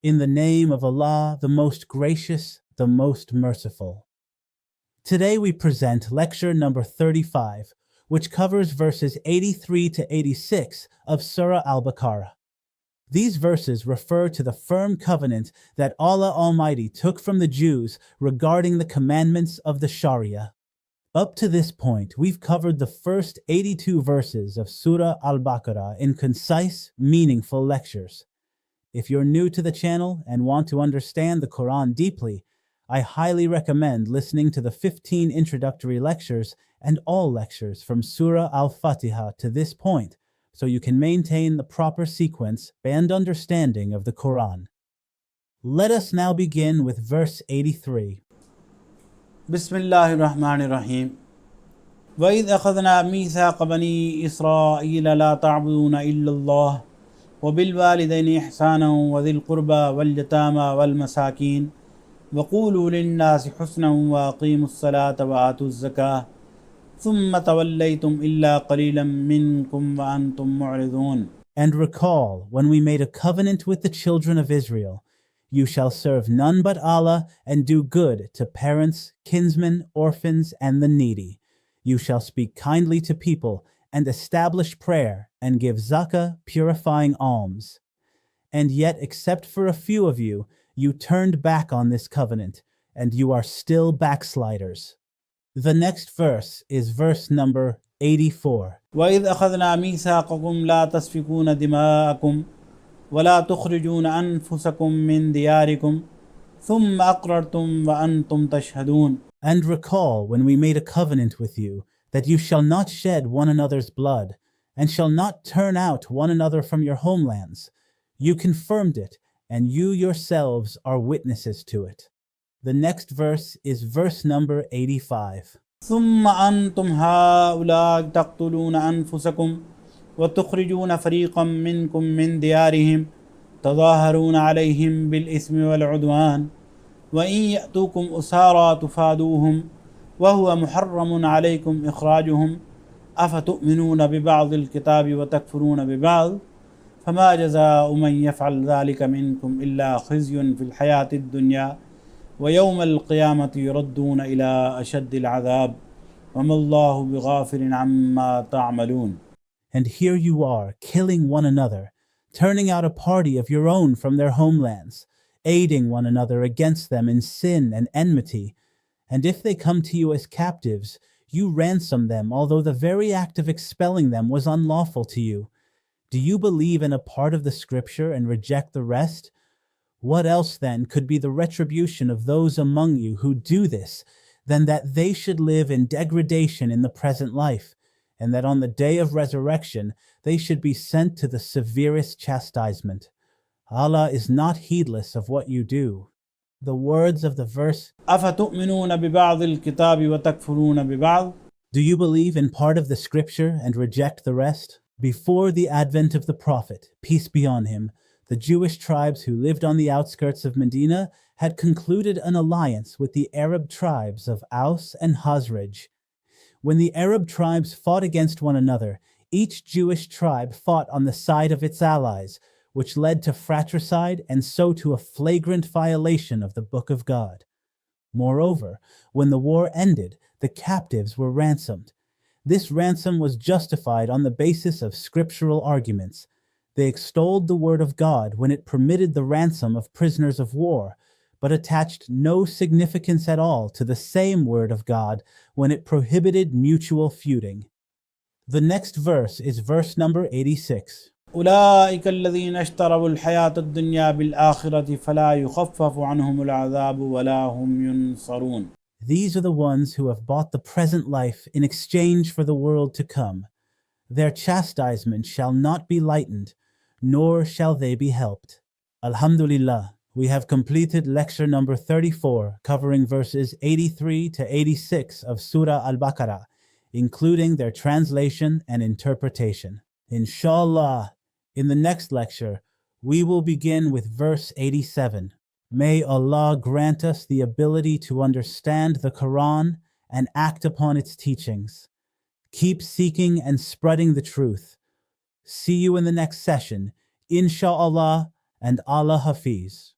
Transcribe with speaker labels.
Speaker 1: In the name of Allah, the most gracious, the most merciful. Today we present lecture number 35, which covers verses 83 to 86 of Surah Al-Baqarah. These verses refer to the firm covenant that Allah Almighty took from the Jews regarding the commandments of the Shari'ah. Up to this point, we've covered the first 82 verses of Surah Al-Baqarah in concise, meaningful lectures. If you're new to the channel and want to understand the Quran deeply, I highly recommend listening to the 15 introductory lectures and all lectures from Surah Al-Fatiha to this point, so you can maintain the proper sequence and understanding of the Quran. Let us now begin with verse 83.
Speaker 2: Bismillahirrahmanirrahim. وَإِذْ أَخَذْنَا مِيثَاقَ بَنِي إِسْرَائِيلَ لَا تَعْبُدُونَ إِلَّا اللَّهَ وَبِالْوَالِدَيْنِ إِحْسَانًا وَذِي الْقُرْبَى وَالْيَتَامَى وَالْمَسَاكِينِ وَقُولُوا لِلنَّاسِ حُسْنًا وَأَقِيمُوا الصَّلَاةَ وَآتُوا الزَّكَاةَ ثُمَّ تَوَلَّيْتُمْ إِلَّا قَلِيلًا مِّنكُمْ وَأَنْتُمْ مُعْرِضُونَ.
Speaker 1: And recall when we made a covenant with the children of Israel. You shall serve none but Allah and do good to parents, kinsmen, orphans, and the needy. You shall speak kindly to people and establish prayer and give zakah, purifying alms. And yet, except for a few of you, you turned back on this covenant, and you are still backsliders. The next verse is verse number 84.
Speaker 2: وَإِذْ أَخَذْنَا مِيثَاقَكُمْ لَا تَسْفِكُونَ دِمَاءَكُمْ وَلَا تُخْرِجُونَ أَنفُسَكُمْ مِنْ دِيَارِكُمْ ثُمَّ أَقْرَرْتُمْ وَأَنْتُمْ تَشْهَدُونَ.
Speaker 1: And recall when we made a covenant with you, that you shall not shed one another's blood, and shall not turn out one another from your homelands. You confirmed it, and you yourselves are witnesses to it. The next verse is verse number 85.
Speaker 2: ثُمَّ أَنْتُمْ هَؤُلَاءِ تَقْتُلُونَ أَنفُسَكُمْ وَتُخْرِجُونَ فَرِيقًا مِّنكُم مِّن دِيَارِهِمْ تَظَاهَرُونَ عَلَيْهِمْ بِالْإِثْمِ وَالْعُدْوَانِ وَإِن يَأْتُوكُمْ أُسَارَىٰ تُفَادُوهُمْ وَهُوَ مُحَرَّمٌ عَلَيْكُمْ إِخْرَاجُهُمْ أَفَتُؤْمِنُونَ بِبَعْضِ الْكِتَابِ وَتَكْفُرُونَ بِبَعْضٍ فَمَا جَزَاءُ مَن يَفْعَلْ ذَلِكَ مِنكُمْ إِلَّا خِزْيٌ فِي الْحَيَاةِ الدُّنْيَا وَيَوْمَ الْقِيَامَةِ يُرَدُّونَ إِلَىٰ أَشَدِّ الْعَذَابِ وَمَا اللَّهُ بِغَافِلٍ عَمَّا تَعْمَلُونَ.
Speaker 1: And here you are, killing one another, turning out a party of your own from their homelands, aiding one another against them in sin and enmity. And if they come to you as captives, you ransom them, although the very act of expelling them was unlawful to you. Do you believe in a part of the scripture and reject the rest? What else then could be the retribution of those among you who do this, than that they should live in degradation in the present life, and that on the day of resurrection they should be sent to the severest chastisement? Allah is not heedless of what you do. The words of the verse,
Speaker 2: أَفَتُؤْمِنُونَ بِبَعْضِ الْكِتَابِ وَتَكْفُرُونَ بِبَعْضٍ.
Speaker 1: do you believe in part of the scripture and reject the rest? Before the advent of the Prophet, peace be on him, the Jewish tribes who lived on the outskirts of Medina had concluded an alliance with the Arab tribes of Aus and Khazraj. When the Arab tribes fought against one another, each Jewish tribe fought on the side of its allies, which led to fratricide and so to a flagrant violation of the Book of God. Moreover, when the war ended, the captives were ransomed. This ransom was justified on the basis of scriptural arguments. They extolled the word of God when it permitted the ransom of prisoners of war, but attached no significance at all to the same word of God when it prohibited mutual feuding. The next verse is verse number 86.
Speaker 2: أولئك الذين اشتروا الحياة الدنيا بالآخرة فلا يخفف عنهم العذاب ولا هم ينصرون.
Speaker 1: These are the ones who have bought the present life in exchange for the world to come. Their chastisement shall not be lightened, nor shall they be helped. Alhamdulillah, we have completed lecture number 34, covering verses 83 to 86 of Surah Al-Baqarah, including their translation and interpretation. Inshallah, in the next lecture, we will begin with verse 87. May Allah grant us the ability to understand the Quran and act upon its teachings. Keep seeking and spreading the truth. See you in the next session. Inshallah. and Allah Hafiz.